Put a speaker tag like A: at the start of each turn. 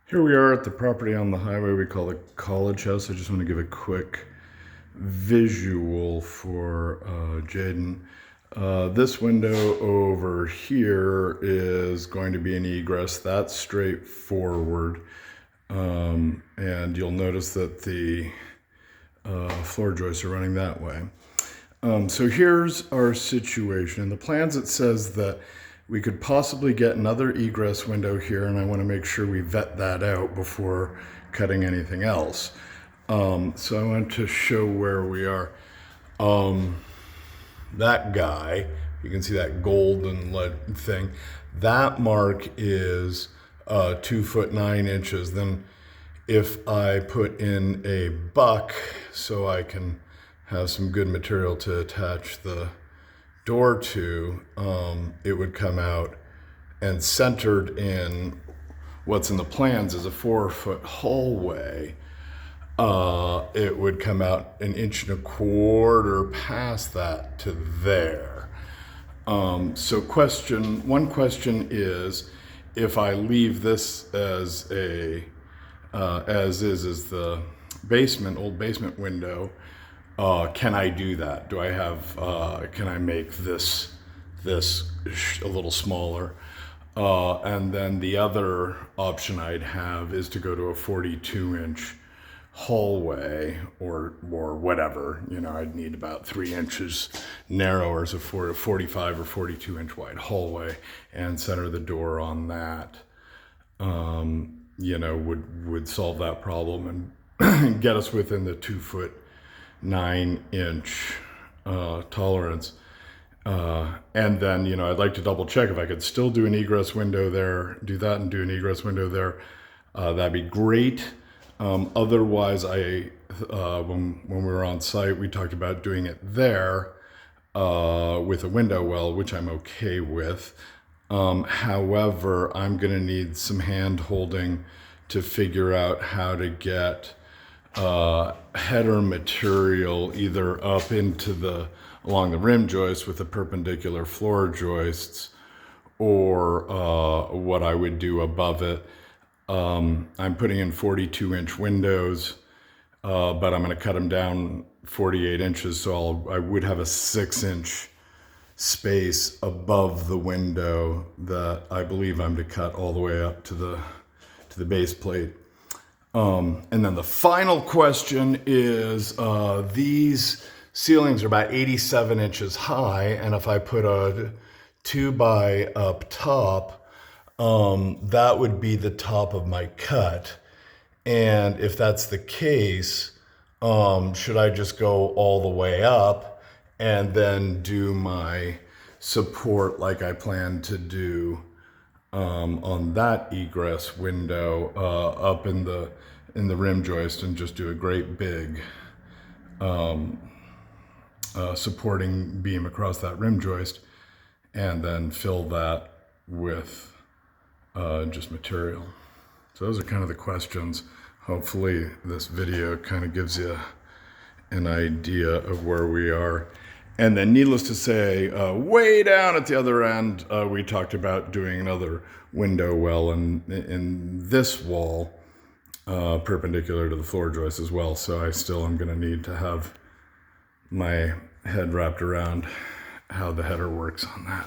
A: Here we are at the property on the highway we call the College House. I just want to give a quick visual for Jaden. This window over here is going to be an egress. That's straightforward. And you'll notice that the floor joists are running that way. So here's our situation. In the plans it says that we could possibly get another egress window here, and I want to make sure we vet that out before cutting anything else. So I want to show where we are. That guy, you can see that golden lead thing, that mark is 2 foot 9 inches. Then if I put in a buck so I can have some good material to attach the door to, it would come out, and centered in what's in the plans is a 4-foot hallway. It would come out 1.25 inches past that to there. So one question is, if I leave this as a as is the basement, old basement window, can I do that? Do I have, can I make this a little smaller? And then the other option I'd have is to go to a 42-inch hallway or whatever. You know, I'd need about 3 inches narrower, so for a 45 or 42-inch wide hallway, and center the door on that. You know, would solve that problem and get us within the 2 foot 9 inch tolerance. And then, you know, I'd like to double check if I could still do an egress window there, do that and do an egress window there. That'd be great. Otherwise, when we were on site, we talked about doing it there with a window well, which I'm okay with. However, I'm gonna need some hand holding to figure out how to get header material either up into along the rim joist with the perpendicular floor joists, or what I would do above it. I'm putting in 42-inch windows, but I'm going to cut them down 48 inches, so I would have a 6-inch space above the window that I believe I'm to cut all the way up to the base plate. And then the final question is, these ceilings are about 87 inches high, and if I put a 2x up top, that would be the top of my cut. And if that's the case, should I just go all the way up and then do my support like I plan to do on that egress window up in the rim joist, and just do a great big supporting beam across that rim joist, and then fill that with just material. So those are kind of the questions. Hopefully this video kind of gives you an idea of where we are. And then, needless to say, way down at the other end, we talked about doing another window well in this wall, perpendicular to the floor joist as well. So I still am going to need to have my head wrapped around how the header works on that.